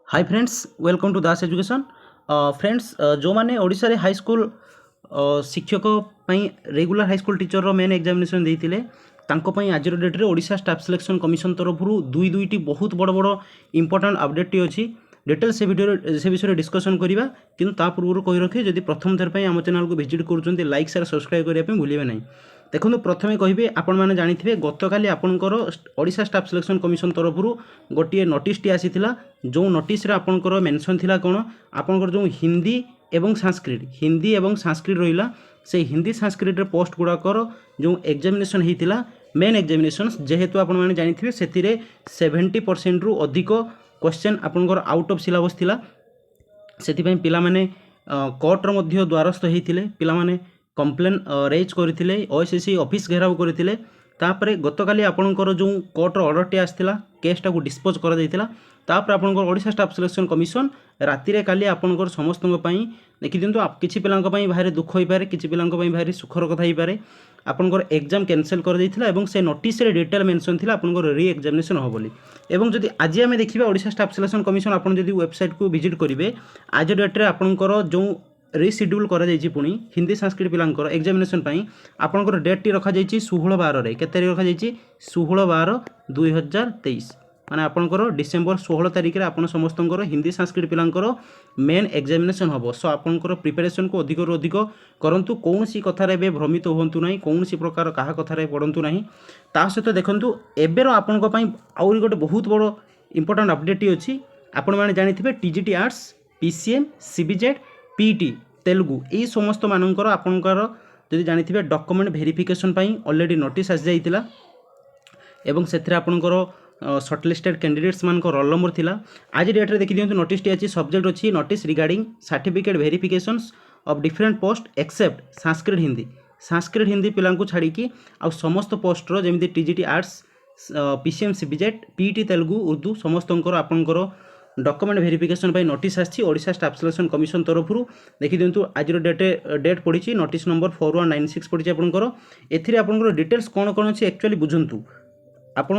Hi friends, welcome to Das education. Friends, जो मैंने ओडिशा रे हाई स्कूल शिक्षक रेगुलर हाई स्कूल टीचर रो मेन एग्जामिनेशन देते आज डेट रे ओडिशा स्टाफ सिलेक्शन कमिशन तरफ दुईटी बहुत बड़ बड़ इंपोर्टाट अपडेट टी अच्छी डिटेल से विषय डिस्कसन करवा कि पूर्व कही रखे जदि प्रथम थर पर आम चैनल को विजिट कर लाइक शेयर सब्सक्राइब करने भूलिए ना। देखो प्रथमे कहे आपण मैंने जानी गतकाली आपणकर ओडिशा स्टाफ सिलेक्शन कमिशन तरफ गोटे नोटिस टी आसी जो नोटिस आपणकर मेंशन थिला कौन आपणकर जो हिंदी एवं संस्कृत रहा से हिंदी संस्कृत पोस्ट गुड़ाकर जो एग्जामिनेशन होता मेन एग्जामिनेशन जेहेतु आपण मैंने जानी से 70% रु अधिक क्वेश्चन आपणकर आउट ऑफ सिलेबस थिला से पिला माने कोर्टर मध्य द्वारस्थ होते पिलामाने कंप्लेन रेज करते ओएसएससी ऑफिस घेराव करते तापर गतकाली आपणकर जो कोर्टर ऑर्डर टी आसाला केसटा को डिस्पोज कर तापर आपणकर ओडिशा स्टाफ सिलेक्शन कमिशन राति रे काली आपणकर समस्त देखी दिंतु किसी पिलांक पई भारी दुख हो पारे किसी पिलांक पई भारी सुखर कथा हो पारे आपणकर एग्जाम कैंसल कर देथिला एवं से नोटिस रे डिटेल मेंशन थिला आपणकर री एग्जामिनेशन हो बोली एवं जदि आज आम देखा ओडिशा स्टाफ सिलेक्शन कमिशन आपन जदि वेबसाइट को विजिट करेंगे आज डेट रे आपणकर जो रिशिड्यूल कर पुणी हिंदी संस्कृत पिलांकर एग्जामिनेशन पई आपणकर डेट टी रखा जाइछि 16/12 रे केते रखा जाइछि 16/12/2023 माने आपणकर डिसेंबर 16 तारिख रे आपण समस्तंकर हिंदी संस्कृत पिलांकर मेन एग्जामिनेशन हबो। सो आपणकर प्रिपरेशन को अधिक रु अधिक करंतु कोनसी कथारे बे भ्रमित होंतु नाही कोनसी प्रकार कहा कथारे पड़ंतु नाही। ता सहित देखंतु एबेर आपणक पई आउरी गोटे बहुत बड़ इंपोर्टेंट अपडेट अछि आपण माने जानिथिबे TGT arts PCM CBZ PT Telugu यही समस्त मानकर आपणकर जदि जानिथिबे डॉक्यूमेंट वेरिफिकेशन पई ऑलरेडी नोटिस आसी जाइतिला एवं सेथरे आपणकर शॉर्टलिस्टेड कैंडिडेट्स मान को रोल नंबर थिला आज डेट रे देखि दियंतु नोटिस टी अछि सब्जेक्ट अछि notice regarding certificate verifications of different post except Sanskrit Hindi पिलां को छाड़ी की आ समस्त पोस्ट रो जेमिति TGT arts PCM CBZ PT Telugu Urdu समस्तंकर आपणकर डॉक्यूमेंट वेरिफिकेशन पर नोटिस आसी ओडिशा स्टाफ सिलेक्शन कमिशन तरफ देखि दिंतु आज डेट पड़ी नोटिस नंबर 4196 पड़ी आपंकर एपंकर डिटेल्स कौन कौन अच्छी एक्चुअली बुझंतु आपण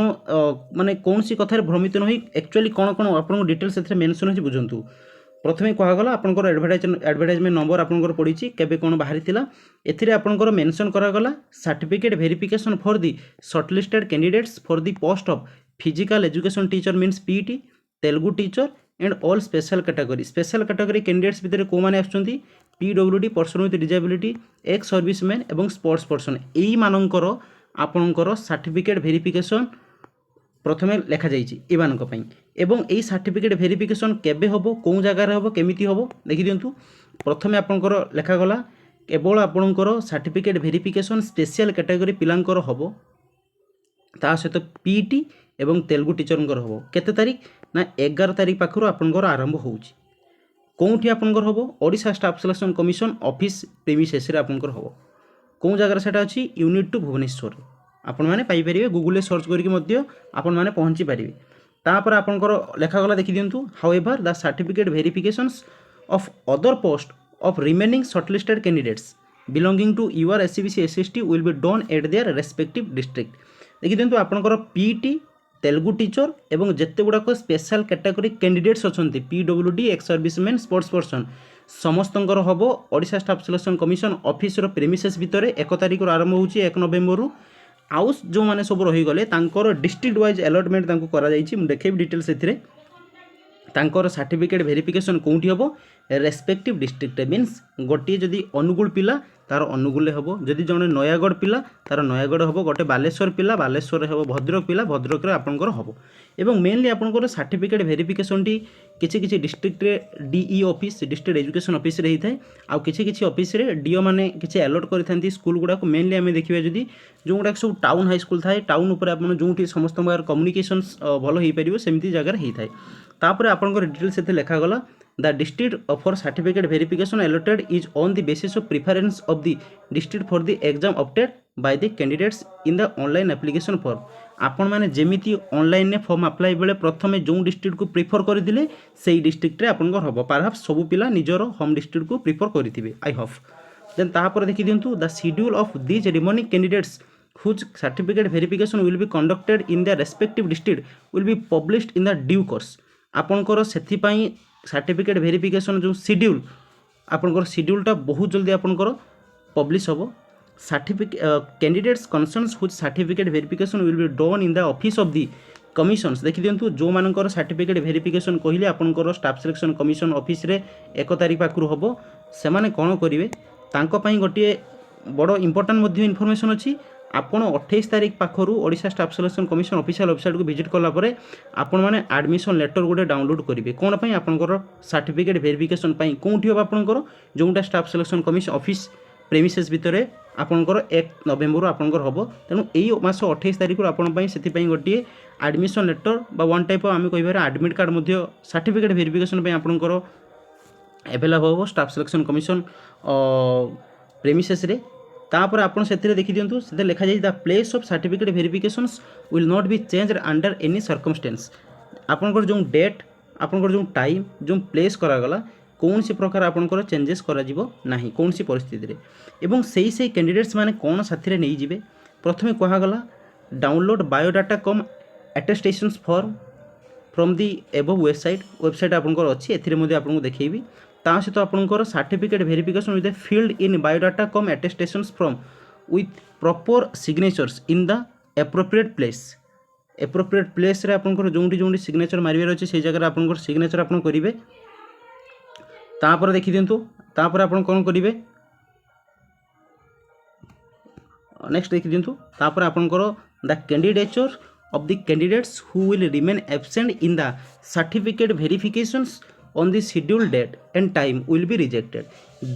माने कौन सी कथार भ्रमित न एक्चुअली कौन कौन आपन डिटेल्स से मेंशन होची बुझंतु। प्रथमे कहगला आपनकर एडवर्टाइजमेंट नंबर आपनकर पड़ी केबे कौन बाहरी थिला एथिरे आपनकर मेंशन करागला certificate verification for the shortlisted candidates for the post of physical education teacher means PT Telugu teacher and all special category candidates भितर को माने आछुंती PWD person with disability ex serviceman एवं स्पोर्ट्स पर्सन एई मानकर आपणकर सर्टिफिकेट वेरिफिकेशन प्रथमे लेखा जाइछि एमानक पई एवं एई सर्टिफिकेट वेरिफिकेशन केबे होबो कोन जगह रे होबो केमिति होबो देखि दियंतु। प्रथमे आपणकर लेखा गला केवल आपणकर सर्टिफिकेट वेरिफिकेशन स्पेशल कैटेगरी पिलांकर होबो ता सहित पीटी एवं तेलुगु टीचरंकर होबो केते तारीख ना 11 तारीख पाखरु आपणकर आरंभ होउछि कोउठी आपणकर होबो Odisha staff selection commission office premises रे आपणकर होबो कौन जगह सेटा अच्छी यूनिट टू भुवनेश्वर आपण मैंने पाइपर गूगल सर्च करके आपण मैंने पहुँची पारे तापर आपंकर लेखागला देखी दिंतु however the certificate verifications of other post of remaining shortlisted candidates belonging to your SCBC SST will be done at their respective district देखी दिंतु आपंकर पीटी तेलुगु टीचर एवं जिते गुड़ाक स्पेशल कैटेगरी कैंडिडेट्स अच्छा PWD ex serviceman sports person समस्तंकर हम Odisha staff selection commission office premises भितर 1 तारिख आरंभ हो 1 नवेम्बर आउ जो मैंने सब रहीगले डिस्ट्रिक्ट वाइज अलॉटमेंट देखेबी डिटेल्स तांकर सर्टिफिकेट वेरिफिकेशन कौटी हम रेस्पेक्टिव डिस्ट्रिक्ट मीन्स गोटे जदि अनुगुल पिला तार अनुगुल हम जदि जड़े नयागढ़ पिला तार नयागढ़ हम गोटे बालेश्वर पिला बालेश्वर हम भद्रक पिला भद्रक आपंकर हम एवं मेनली आपंकर सर्टिफिकेट वेरिफिकेशन टी किसी डिस्ट्रिक्ट रे DE office district education office रे होता है आउ किसी ऑफिस रे डीओ माने किसी अलॉट करथांती स्कूल गुड़ाक मेनली आम देखा जदि जो गुड़ाक सब टाउन हाई स्कूल थाए टाउन उपर आपन जोठी समस्त कम्युनिकेशंस भल हो पार सेमती जगह होता है तापर आपंकर डिटेल्स से लेखागला the district for certificate verification allotted is on the basis of preference of the district for the exam opted by the candidates in the online application form आपण मैंने जेमिति ऑनलाइन ने फॉर्म अप्लाई बेले प्रथमे जो district को prefer करथिले सेही डिस्ट्रिक्ट रे आपनकर हबो परहैप्स सब पिला निजर होम डिस्ट्रिक्ट को प्रिफर करथिबे आई होप देन तापर देखि दिंतु the schedule of these remaining candidates whose certificate verification will be conducted in their respective district will be published in the due course आपणकर से सर्टिफिकेट वेरिफिकेशन जो schedule आपणकर शेड्यूलटा बहुत जल्दी आपणकर पब्लिश हम certificate candidates concerns which certificate verification will be done in the office of the commissions देखि दिंतु जो मानकर सर्टिफिकेट वेरिफिकेशन कहले आपणकर स्टाफ सिलेक्शन कमिशन ऑफिस रे 1 तारिख पाखरु हबो सेमाने कोन करिवे तांको पई गोटे बड़ इंपोर्टेंट मध्ये इनफॉरमेशन अछि आपण 28 तारिख पाखरु Odisha staff selection commission official website को विजिट कला परे आपण माने एडमिशन लेटर गोटे डाउनलोड करिवे कोन पई आपणकर सर्टिफिकेट वेरिफिकेशन पई कोंठी हो आपणकर जोंटा staff selection commission office premises भितर आपणकर 1 नवेम्बर आपणकर हबो तेणु एई मास 28 तारिख आपण पई सेति पई गोटे एडमिशन लेटर बा वन टाइप आम कह एडमिट कार्ड मध्य सर्टिफिकेट वेरिफिकेशन पे आपणकर अवेलेबल हो स्टाफ सिलेक्शन कमिशन प्रेमिसेस रे तापर आपन सेतिरे देखि दियंतु सेते लिखा जाय the place of certificate verifications will not be changed under any circumstance आपनकर जो डेट आपनकर जो टाइम जो प्लेस करा गला कौन सी प्रकार आपनकर चेंजेस करा जिवो नाही कौन सी परिस्थिति रे एवं सेही कैंडिडेट्स माने कोन साथी रे नै जिवे प्रथमे कहा गला download biodata cum attestations form from the above website आपनकर अछि एथिरे मध्ये आपनको देखैबी ता सहित आपनकर certificate verification with filled in biodata cum attestations from with proper signatures in the appropriate place रे आपनकर जोंडी जोंडी सिग्नेचर मारिबार अछि से जगह आपनकर सिग्नेचर आपन करिवे तापर देखि दियंतु तापर आपन कोन करिवे नेक्स्ट देखि दियंतु तापर आपनकर the candidature of the candidates who will remain absent in the certificate verifications on the scheduled date and time will be rejected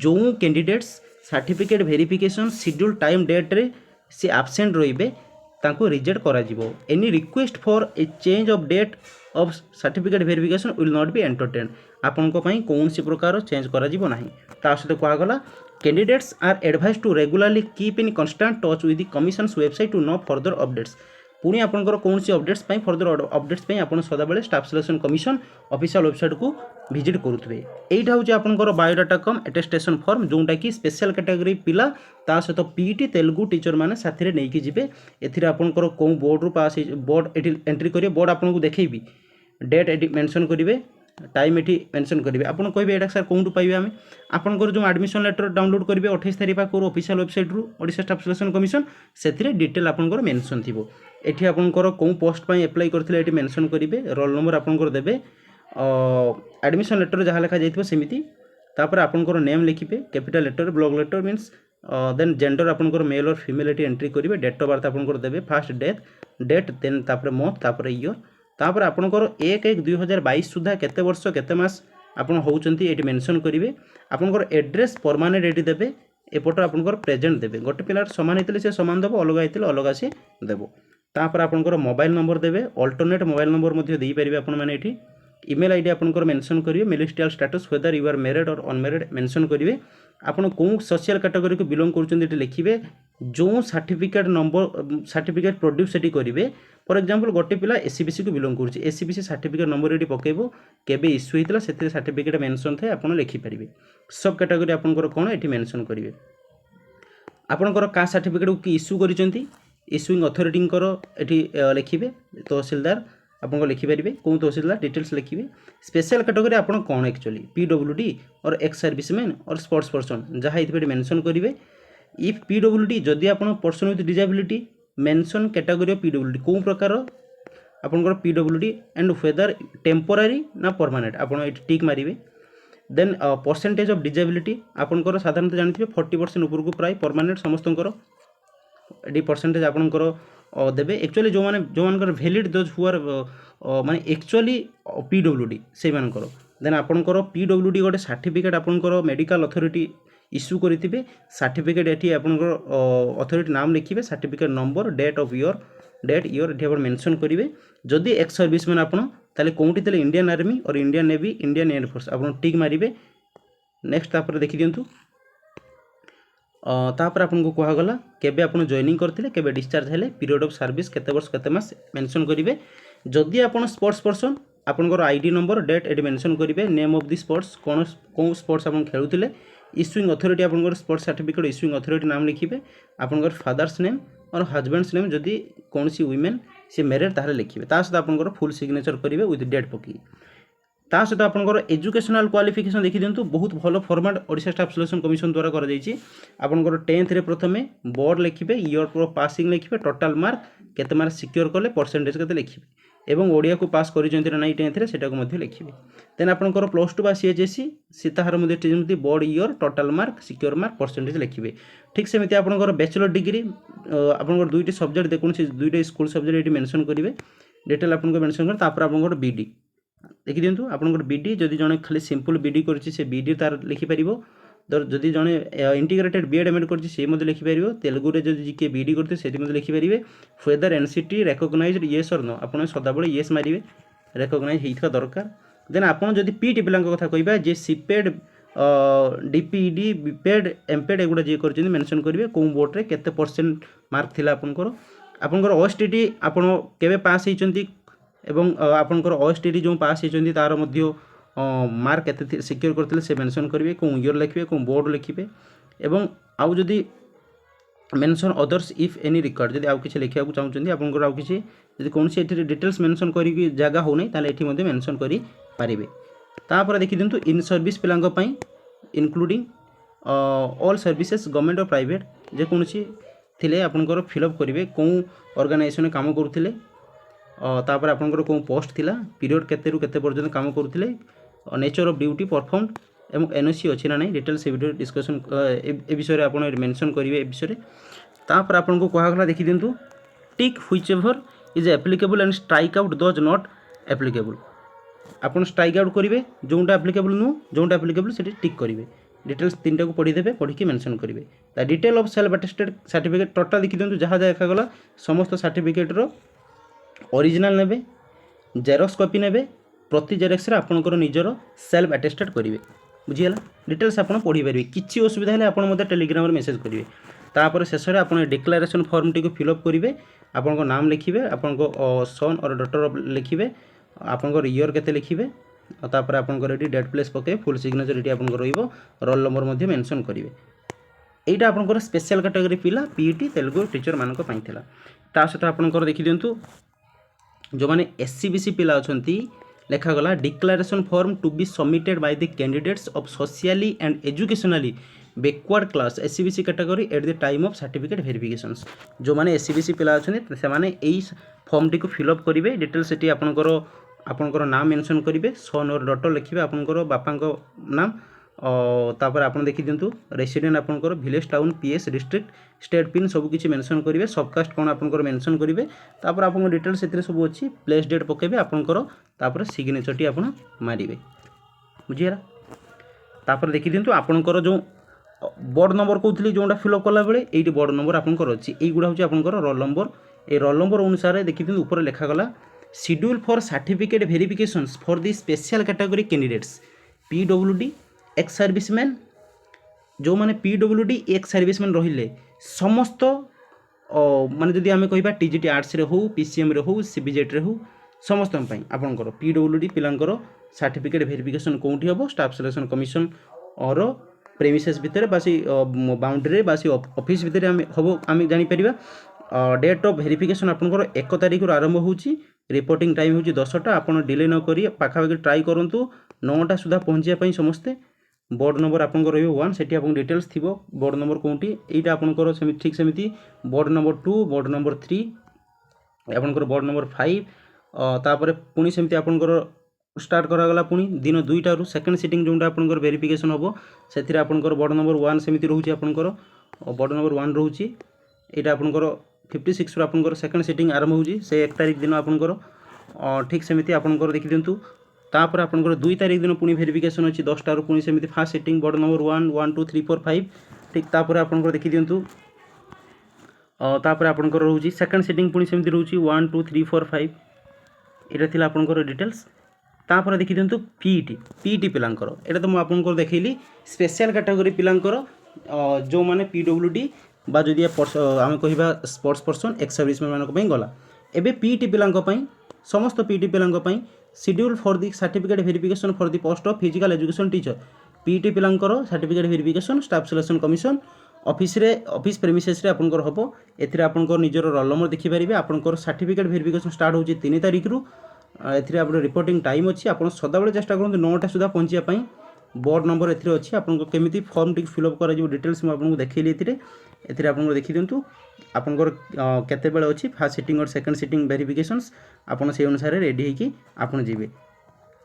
जो candidates certificate verification scheduled time date रे से absent रहिबे तांको रिजेक्ट करा जिवो any request for a change of date of certificate verification will not be entertained आपन को पई कोन सी प्रकार चेंज करा जिवो नाही ता सहित कहा गला candidates are advised to regularly keep in constant touch with the commission's website to know further updates पुणी आपंकर कौन सी अपडेट्स फर्दर अपडेट्स आप सदाबले staff selection commission official website को विजिट करुवे यहीटा हूँ आपंकर बायोडाटा कम अटेस्टेशन फॉर्म जोटा कि स्पेशल कैटेगरी पिला ता सहित पीटी तेलुगु टीचर मैंने साथी नहीं जिबे एथिरे आपंकर कौ बोर्ड रु पास बोर्ड एटी एंट्री करिवे बोर्ड आपको देखैबी डेट एटी मेंशन करिवे टाइम एटी मेंशन करिवे आपन कहबे एटा सर कोंटू पाइबे आमे आपनकर जो एडमिशन लेटर डाउनलोड करिवे 28 तारिख पाखर ऑफिशियल वेबसाइट रु ओडिशा स्टाफ सिलेक्शन कमिशन सेथिरे डिटेल आपनकर मेंशन थिबो एठी आपनकर कों पोस्ट पई अप्लाई करथिले एटी मेंशन करिवे रोल नंबर आपनकर देबे एडमिशन लेटर जहा लिखा जाइथिबो सेमिति तापर आपनकर नेम लिखिबे capital letter block letter means then gender आपनकर मेल और फीमेल एटी एंट्री करिवे डेट ऑफ बर्थ आपनकर देबे फर्स्ट डेट देन तापर मंथ तापर ईयर तापर आपनकर 1/1/2022 सुधा केते वर्ष केते मास आपन होउचंती एटी मेंशन करिवे आपनकर एड्रेस परमानेंट एटी देबे एपट आपनकर प्रेजेंट देबे गोटे पिलार समान हेतले से समान देबो अलग हेतले अलग से देबो तापर आपनकर मोबाइल नंबर देबे अल्टरनेट मोबाइल नंबर मध्ये देई परिबे आपन माने एटी ईमेल आईडी आपनकर मेंशन करिवे marital status whether you are married or unmarried mention करिवे आपन कोन सोशल कैटेगरी को बिलोंग करचंती एटी लिखिबे जो सर्टिफिकेट नंबर सर्टिफिकेट प्रोड्यूस एटी करिवे फॉर एग्जांपल गोटे पिला एससीबीसी को बिलोंग करूची एससीबीसी सर्टिफिकेट नंबर एटी पकेबो केबे इश्यू हेतला सेते सर्टिफिकेट मेंशन थाए आपन लिखि परिबे सब कैटेगरी आपनकर कोन एटी मेंशन करिवे आपनकर कास्ट सर्टिफिकेट को इश्यू करिसंती इश्यूइंग अथॉरिटी एटी लिखिबे तहसीलदार आपन लिखि परिबे कोन तहसीलदार डिटेल्स लिखिबे स्पेशल कैटेगरी आपन कोन actually PWD or ex serviceman or sports person जहा इथे मेंशन करिवे इफ पीडब्ल्यूडी जदि आपन person with disability mention category of PWD कोन प्रकार आपनकर पीडब्ल्यूडी एंड वेदर टेम्पोरारी ना परमानेंट आपन एटी टिक मारिबे देन परसेंटेज ऑफ डिसेबिलिटी आपनकर साधारणतः जानिथिबे 40% ऊपर को प्राय परमानेंट समस्तंकर एटी परसेंटेज आपनकर देबे एक्चुअली जो मानकर वैलिड दोज हु आर माने एक्चुअली पीडब्ल्यूडी से मानकर देन आपनकर पीडब्ल्यूडी गोटे सर्टिफिकेट आपनकर मेडिकल अथॉरिटी इश्यू करिथिबे सर्टिफिकेट एठी आपनकर अथॉरिटी नाम लिखिबे सर्टिफिकेट नंबर डेट ईयर एठी आपण मेंशन करिवे जदि एक्स सर्विसमैन आपण ताले कोंटी तले इंडियन आर्मी और Indian navy Indian air force आपण टिक मारिबे नेक्स्ट तापर देखि दियंतु तापर आपन को कहा गला केबे आपन जॉइनिंग करथिले केबे डिस्चार्ज हेले पीरियड ऑफ सर्विस केते वर्ष केते मास मेंशन करिवे जदि आपन स्पोर्ट्स पर्सन आपनकर आईडी नंबर डेट एडी मेंशन करिवे नेम ऑफ द स्पोर्ट्स कोन स्पोर्ट्स आपन खेलुथिले इश्यूइंग अथॉरिटी आपनकर स्पोर्ट्स सर्टिफिकेट इश्यूइंग अथॉरिटी नाम लिखिबे आपनकर father's name or husband's name जदि कोनसी वुमेन से मैरिड ताहले लिखिबे ता सहित आपनकर फुल सिग्नेचर करिवे विथ डेट पकी ତା ସହିତ ଆପଣଙ୍କର ଏଜୁକେଶନାଲ କ୍ୱାଲିଫିକେସନ୍ ଦେଖିଦିଅନ୍ତୁ ବହୁତ ଭଲ format Odisha staff selection commission ଦ୍ୱାରା କରାଯାଇଛି। ଆପଣଙ୍କର 10th ପ୍ରଥମେ ବୋର୍ଡ଼ ଲେଖିବେ, ଇୟର୍ ଅଫ୍ ପାସିଂ ଲେଖିବେ, ଟୋଟାଲ୍ ମାର୍କ କେତେ ମାର୍କ ସିକ୍योर କଲେ, ପରସେଣ୍ଟେଜ୍ କେତେ ଲେଖିବେ ଏବଂ ଓଡ଼ିଆକୁ ପାସ୍ କରିଛନ୍ତି ନା ନାଇଁ 10th ସେଟାକୁ ମଧ୍ୟ ଲେଖିବେ। ଦେନ୍ ଆପଣଙ୍କର +2 ବା CHSE ସେ ତାହାର ମଧ୍ୟ ଯେମିତି board year, total mark, secure mark, percentage ଲେଖିବେ। ଠିକ୍ ସେମିତି ଆପଣଙ୍କର ବ୍ୟାଚଲର ଡିଗ୍ରୀ ଆପଣଙ୍କର 2ଟି ସବଜେକ୍ଟ ଯେକୌଣସି 2ଟି ସ୍କୁଲ ସବଜେକ୍ଟ ଏଠି ମେନସନ୍ କରିବେ, ଡିଟେଲ୍ ଆପଣଙ୍କୁ ମେନସନ୍ କରିବେ। ତାପରେ ଆପଣଙ୍କର BD ଦେଖିଦିଅନ୍ତୁ, ଆପଣଙ୍କର BD ଯଦି ଜଣେ ଖାଲି ସିମ୍ପଲ୍ BD କରିଛି ସେ BD ତାର ଲେଖିପାରିବ। ଯଦି ଜଣେ ଇଣ୍ଟିଗ୍ରେଟେଡ୍ B.Ed M.Ed କରିଛି ସେ ମଧ୍ୟ ଲେଖିପାରିବ। ତେଲୁଗୁରେ ଯଦି କିଏ BD କରିଥିବେ ସେଠି ମଧ୍ୟ ଲେଖିପାରିବେ। ୱେଦର NCT ରେକଗ୍ନାଇଜ୍ଡ ୟେସ୍ ଅର୍ ନୋ, ଆପଣ ସଦାବେଳେ ୟେସ୍ ମାରିବେ, ରେକଗ୍ନାଇଜ୍ ହେଇଥିବା ଦରକାର। ଦେନ୍ ଆପଣ ଯଦି PET ପିଲାଙ୍କ କଥା କହିବା, ଯେ CPED DPED BPED MPED ଏଗୁଡ଼ା ଯିଏ କରିଛନ୍ତି ମେନସନ୍ କରିବେ କେଉଁ ବୋର୍ଡ଼ରେ କେତେ ପରସେଣ୍ଟ ମାର୍କ ଥିଲା ଆପଣଙ୍କର OSTT ଆପଣ କେବେ ପାସ୍ ହେଇଛନ୍ତି ଏବଂ ଆପଣଙ୍କର OSTT ଯେଉଁ ପାସ୍ ହେଇଛନ୍ତି ତାର ମଧ୍ୟ ମାର୍କ କେତେ ସିକ୍योर କରିଥିଲେ ସେ ମେନସନ୍ କରିବେ, କେଉଁ ଇୟର୍ ଲେଖିବେ, କେଉଁ ବୋର୍ଡ଼ ଲେଖିବେ। ଏବଂ ଆଉ ଯଦି ମେନସନ୍ ଅଦର୍ସ ଇଫ୍ ଏନି ରିକର୍ଡ଼, ଯଦି ଆଉ କିଛି ଲେଖିବାକୁ ଚାହୁଁଛନ୍ତି ଆପଣଙ୍କର ଆଉ କିଛି ଯଦି କୌଣସି ଏଥିରେ ଡିଟେଲ୍ସ ମେନସନ୍ କରିକି ଜାଗା ହେଉନାହିଁ ତାହେଲେ ଏଠି ମଧ୍ୟ ମେନସନ୍ କରିପାରିବେ। ତାପରେ ଦେଖିଦିଅନ୍ତୁ ଇନ୍ ସର୍ଭିସ୍ ପିଲାଙ୍କ ପାଇଁ ଇନକ୍ଲୁଡ଼ିଂ ଅଲ୍ ସର୍ଭିସେସ୍ ଗଭର୍ଣ୍ଣମେଣ୍ଟ ଓ ପ୍ରାଇଭେଟ୍ ଯେକୌଣସି ଥିଲେ ଆପଣଙ୍କର ଫିଲ୍ଅପ୍ କରିବେ, କେଉଁ ଅର୍ଗାନାଇଜେସନରେ କାମ କରୁଥିଲେ, ତାପରେ ଆପଣଙ୍କର କେଉଁ ପୋଷ୍ଟ ଥିଲା, ପିରିୟଡ଼ କେତେରୁ କେତେ ପର୍ଯ୍ୟନ୍ତ କାମ କରୁଥିଲେ, ନେଚର୍ ଅଫ୍ ଡ୍ୟୁଟି ପରଫର୍ମ ଏବଂ NOC ଅଛି ନା ନାହିଁ ଡିଟେଲ୍ସ ଏ ଭିଡ଼ିଓ ଡିସ୍କସନ୍ ଏ ବିଷୟରେ ଆପଣ ମେନସନ୍ କରିବେ ଏ ବିଷୟରେ। ତାପରେ ଆପଣଙ୍କୁ କୁହାଗଲା ଦେଖିଦିଅନ୍ତୁ tick whichever is applicable and strike out those not applicable. ଆପଣ ଷ୍ଟ୍ରାଇକ୍ ଆଉଟ୍ କରିବେ ଯେଉଁଟା ଆପ୍ଲିକେବୁଲ୍ ନୁହଁ, ଯେଉଁଟା ଆପ୍ଲିକେବୁଲ୍ ସେଠି ଟିକ୍ କରିବେ। डिटेल्स 3टाକୁ पढ़ीदेवे, पढ़ी मेनसन करेंगे। The detail of self attested certificate total देखी दिखाँ जहाँ जहाँ देखा गला समस्त सर्टिफिकेटर ओरिजिनल नेबे, जेरक्स कॉपी नेबे, प्रति जेरक्स आपंकर निजर सेल्फ अटेस्टेड करेंगे। बुझीगला डिटेल्स आप पढ़ी पारे, किसी असुविधा है आप टेलीग्राम मेसेज करेंगे। तापर शेष में आप डिक्लेरेशन फॉर्म टी फिलअप करेंगे, आपण नाम लिखिए, आपण सन और डॉटर लिखिए, आपंकर ईयर केते लिखिए, तापर आपंकर ये डेट प्लेस पके फुल सिग्नेचर ये आपंकर रोल नंबर मध्य मेंशन करेंगे। यहाँ आपंकर स्पेशल कैटेगरी पिला PET तेलुगु टीचर मानक पई थिला। ता सहित आपंकर देखि दियंतु जो माने SC BC पिला अछंती लेखागला declaration form to be submitted by the candidates of socially and educationally backward class SC BC category at the time of certificate verifications. जो माने SC BC पिला अछंती से माने एई फॉर्म टी को फिलअप करेंगे, डिटेल्स सेठी आपंकर नाम मेंशन करेंगे, सन और डॉटर लिखिए, आपंकर बापांको नाम, तापर आप देखी दिंतु रेसिडेंट आपंकर village town PS district state pin सब किसी मेंशन करेंगे, सबकास्ट कौन आपंकर मेंशन करेंगे, तापर आप डिटेल्स से सब अच्छी प्लेस डेट पकेबे आपंकर, तापर सिग्नेचर टी आप मारिबे। बुझीगला तापर देखी दिंतु आपंकर जो बोर्ड नंबर कहते जोटा फिलअप कला बेले ये बोर्ड नंबर आपंकर अच्छी, युवा हूँ आपंकर रोल नंबर। ये रोल नंबर अनुसार देखी दिंतु ऊपर लिखागला schedule for certificate verifications for the special category candidates PWD ex serviceman. जो माने PWD एक्स सर्विसमैन रहिले समस्त माने जदि आमे कहिबा TGT आर्ट्स रे हो, PCM रे हो, CBJET रे हो, समस्त आपनकर PWD पिलांकर सर्टिफिकेट वेरिफिकेशन कोठी हबो स्टाफ सिलेक्शन कमिशन और प्रेमिसेस भितर बासी बाउंड्री बासी ऑफिस भितर हबो आमे जानि परिबा। डेट ऑफ वेरिफिकेशन आपनकर 1 तारिख रु आरंभ होउची, रिपोर्टिंग टाइम होउची 10टा। आपण डिले न करी पाखापाखि ट्राई करंतु 9टा सुधा पहुँचा पाई समस्ते। बोर्ड नंबर आपंकर रही 1 से डिटेल्स थी बोर्ड नंबर कौटी यहाँ आपंकर ठीक सेमती बोर्ड नंबर 2 बोर्ड नंबर 3 आपंकर बोर्ड नंबर 5 तापर पुणी सेमती आपंकर स्टार्ट करागला पुणी दिन 2टारू सेकेंड सिटिंग जोटा आपंकर वेरिफिकेशन हम से आपंकर बोर्ड नंबर 1 सेमती रोचे आपंकर बोर्ड नंबर 1 रोचे यहाँ आपंकर 56 आपंकर सेकेंड सिटिंग आरंभ होची से 1 तारिख दिन आपंकर ठीक सेमती आपंकर देखि दिंतु। तापर आपंकर 2 तारिख दिन पुणी वेरिफिकेशन अच्छी 10टारू पुणी सेमती फास्ट सिटिंग बोर्ड नंबर 1 1 2 3 4 5 ठीक। तापर आपंकर देखि दिंतु तापर आपंकर रोची सेकेंड सिटिंग पुणी सेमती रोची 1 2 3 4 5 एटा थिला आपंकर डिटेल्स। तापर देखि दिंतु PET पिलांकर एटा तो मु आपंकर देखैली स्पेशल कैटेगरी पिलांकर जो माने PWD बा जदि आम कहिबा स्पोर्ट्स पर्सन एक्स सर्विसमैन मानक पई गला। एबे PET पिलांक पई समस्त PET पिलांक पई schedule for the certificate verification for the post of physical education teacher PET पिलांकर certificate verification staff selection commission office premises रे आपनकर हबो। एथिरे आपनकर निजर रोल नंबर देखि परिबे, आपनकर सर्टिफिकेट वेरिफिकेशन स्टार्ट होची 3 तारिख रु एथिरे आप रिपोर्टिंग टाइम अच्छी आप सदाबले चेष्टा करूँ 9टा सुधा पहुँचापी बोर्ड नंबर एथिरे अच्छी आपको केमी फर्म टी फिलअप कर डिटेल्स मुझे देखी एथिरे आपको देखी दिंतु आपंकर केतेबेले अच्छी फास्ट सिटिंग और सेकंड सिटिंग वेरिफिकेशंस आपन से अनुसार रेडी होगी आपन जीवे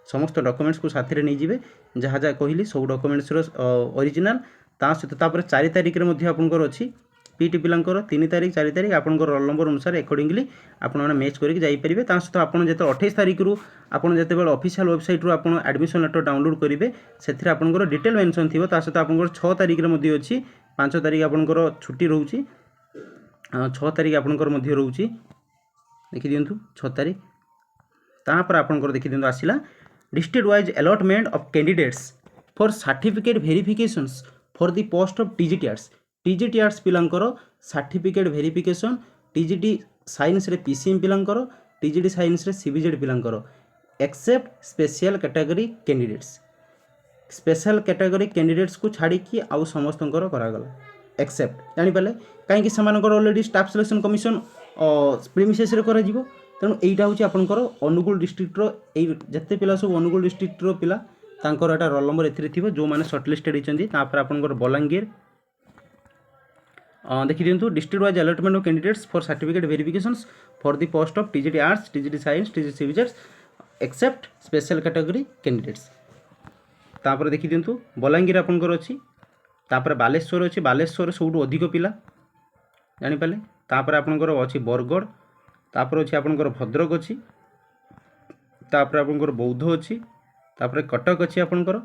समस्त डॉक्यूमेंट्स को साथी नहीं जीवे जहाँ जहाँ कहली सब डॉक्यूमेंट्स ओरिजिनल ता सहित तापर 4 तारिख में आपंकर अच्छी पीटी पिलांकर 3 तारिख 4 तारिख आपंकर रोल नंबर अनुसार अकॉर्डिंगली आपण मैंने मैच करके जाइपारे ता सहित आपन जो 28 तारिख रु आपन जिते ऑफिशियल वेबसाइट रु आपन एडमिशन लेटर डाउनलोड करेंगे से आपंकर डिटेल मेंशन थी ता सहित आपंकर 6 तारिख में अच्छी 5 तारिख आपंकर छुट्टी रोचे 6 तारिख आपंकर रोचे देखी दिंतु 6 तारिख तापर आपंकर देखी दिंतु आसला district wise allotment of candidates for certificate verifications for the post of TGT arts पिलांकर सर्टिफिकेट वेरिफिकेशन टीजीटी साइंस रे पीसीएम पिलांकर टीजीटी साइंस रे सीबीजेड पिलांकर except special category candidates special category candidates को छाड़ी कि आउ समस्त करागला एक्सेप्ट जानीपारे कहीं already staff selection commission premises रे करा जिवो तेणु यहीटा हूँ आपंकर अनुगुल डिस्ट्रिक्टर जिते पिला सब अनुगुल डिस्ट्रिक्टर पिला तांकर एटा रोल नंबर एथिरे थिबो जो माने शॉर्टलिस्टेड होइचंदी तापर आपंकर बलांगीर देखि दिंतु district wise allotment of candidates for certificate verifications for the post of TGT arts TGT science TGT CBZ except special category candidates तापर देखि दिंतु बलांगीर आपंकर अछि तापर बालेश्वर अछि बालेश्वर सबुठु अधिक पिला जानि पाले तापर आपंकर अछि बरगढ़ तापर अच्छी आपंकर भद्रक अच्छी तापर आपंकर बौद्ध अच्छी तापर कटक अच्छी आपंकर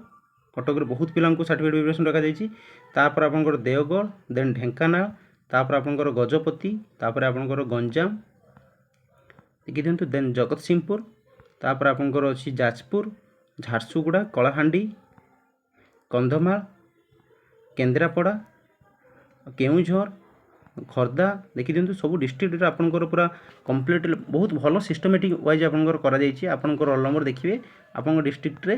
कटक बहुत पिला सर्टिफिकेट वेरिफिकेशन रखा जाइए तापर आपंकर देवगढ़ देन ढेंकानाल तापर आपंकर गजपति तापर आपंकर गंजाम देखी दिंतु देन जगतसिंहपुर तापर आपंकर अच्छी जाजपुर झारसुगुड़ा कलाहांडी कंधमाल केन्द्रापड़ा केउझर खर्दा देखी दिंतु सब डिस्ट्रिक्ट आपंकर पूरा कंप्लीट बहुत भल सिस्टमेटिक वाइज आपंकर करा जाइए आपंकर रोल नंबर देखिए आपंकर डिस्ट्रिक्ट रे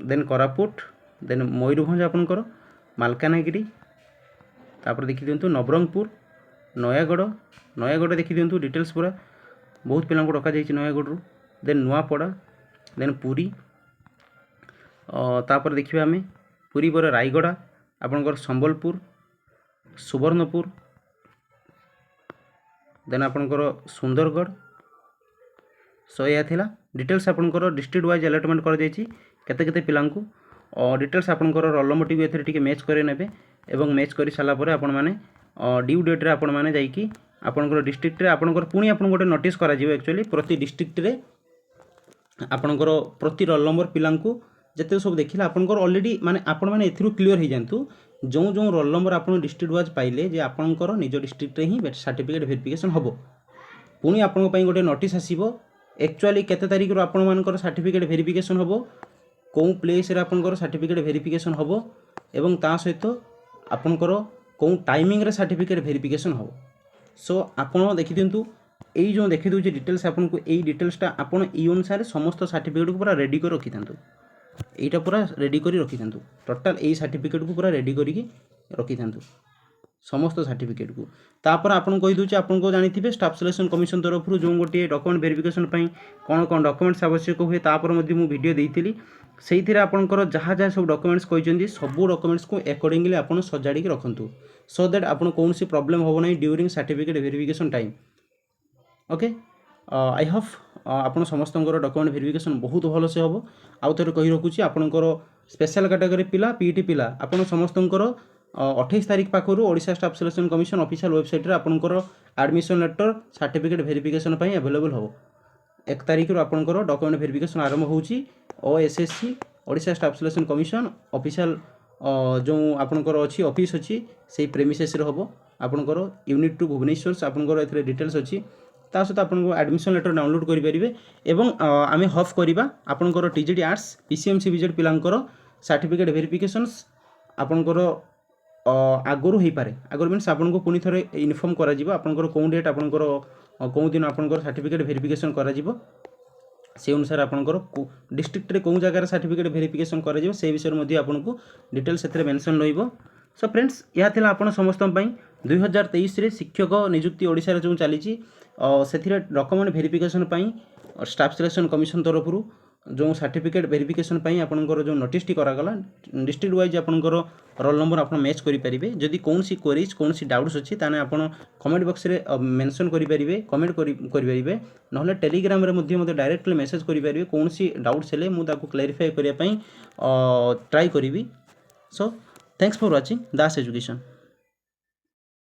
देन कोरापुट देन मयूरभंज आपंकर मालकानगिरी तापर देखी दिंतु नवरंगपुर नयागढ़ देखी दिंतु डिटेल्स पूरा बहुत पिला रखा जाइए नयागढ़ रु देन नुआपड़ा देन पुरी तापर देखिए आम पुरी पर रायगढ़ आपंकर संबलपुर सुवर्णपुर देन आपंकर सुंदरगढ़ सो यह थिला डिटेल्स आपंकर डिस्ट्रिक्ट वाइज अलॉटमेंट कर जाइए केते केते पिलांकु डिटेल्स आपंकर रोल नंबर टी एथरे टिके मैच करे नेबे एवं मैच कर सारा पर आपण माने ड्यू डेट रे आपण माने जाइकी आपंकर डिस्ट्रिक्ट रे आपंकर पुणी आपन गोटे नोटिस करा जिवो एक्चुअली प्रति डिस्ट्रिक्ट रे आपंकर प्रति रोल नंबर पिलांकु जते सब देखिला आपंकर ऑलरेडी माने आपण माने एथरु क्लियर हो जांतु जो जो रोल नंबर आप डिस्ट्रिक्ट वाइज पाइले जे आपंकर निज डिस्ट्रिक्ट रे ही सर्टिफिकेट वेरिफिकेशन हम पुणी आपण गोटे नोटिस आसीबो एक्चुअली केते तारिख रो आपण मानकर सर्टिफिकेट वेरिफिकेशन हम कौ प्लेस रे आपंकर सर्टिफिकेट वेरिफिकेशन हम एवं ता सहित आपंकर कौ टाइमिंग रे सर्टिफिकेट वेरिफिकेशन हम सो आपण देखि दिंतु एई जो देखि दउचे डिटेल्स आपन को एई डिटेल्सटा आपण ई अनुसार समस्त सर्टिफिकेट को पूरा रेडी कर रखि थांतु एटा पूरा रेडी करी रखि थांतु टोटल एई सर्टिफिकेट को पूरा रेडी करी रखि थांतु समस्त सर्टिफिकेट को तापर आपन कहि दउचे आपन को जानिथिबे स्टाफ सिलेक्शन कमिशन तरफ रु जो गोटे डॉक्यूमेंट वेरिफिकेशन पई कोन कोन डॉक्यूमेंट्स आवश्यक हुए तापर मध्ये मु वीडियो देइथिली सेइथिरे आपनकर जहाँ जहाँ सब डॉक्यूमेंट्स कहिसेंती सब डॉक्यूमेंट्स को अकॉर्डिंगली आपन सजाडी के रखंतु सो दैट आपन कोनसी प्रॉब्लम होबो नै during certificate verification time okay I hope आपन समस्त डॉक्यूमेंट वेरिफिकेशन बहुत भल से हम आउ थे कही रखुच्छी आपंकर स्पेशल कैटेगरी पिला पीटी पिला आपन समस्त 28 तारिख पाखर Odisha staff selection commission official website रे आपनकर एडमिशन लेटर सर्टिफिकेट वेरिफिकेशन पई अवेलेबल हो 1 तारिख आपनकर डॉक्यूमेंट वेरिफिकेशन आरंभ होउची OSSC Odisha staff selection commission official जो आपनकर अच्छी ऑफिस अच्छी से प्रेमिसेस रे हबो आपनकर यूनिट 2 भुवनेश्वर आपनकर एथरे डिटेल्स अच्छी ता सहित आपको एडमिशन लेटर डाउनलोड करेंगे एवं आम हफ करवा आपंकर टीजीटी आर्ट्स पीसीएम सीबीजेड पिलांकर सर्टिफिकेट वेरिफिकेशंस आपंकर आगुरी हो पारे आगुरी मीन्स आपको पुणी थे इनफॉर्म कर कौन डेट आपंकर कौन दिन आपंकर सर्टिफिकेट वेरिफिकेशन कर से अनुसार आपंकर डिस्ट्रिक्ट रे कौन जगह सर्टिफिकेट वेरिफिकेशन कर विषय में आपको डिटेल्स से मेंशन रहिबो सो फ्रेंड्स यह थिला आपण समस्त 2023 रे शिक्षक नियुक्ति ओडिशा रे जो चली से document verification staff selection commission तरफ जो सर्टिफिकेट वेरिफिकेशन आपंकर जो नोटिसटी करागला डिस्ट्रिक्ट वाइज आपंकर रोल नंबर आप मैच करेंगे जदि कौन सी क्वेरीज कौन सी डाउट्स अच्छी ताने आपन कमेंट बॉक्स रे मेंशन करेंगे कमेंट करेंगे ना टेलीग्राम रे मते डायरेक्टली मेसेज करेंगे कौन सी डाउट्स हेले मुझे क्लेरिफाई करने ट्राई करी। So thanks for watching Das education.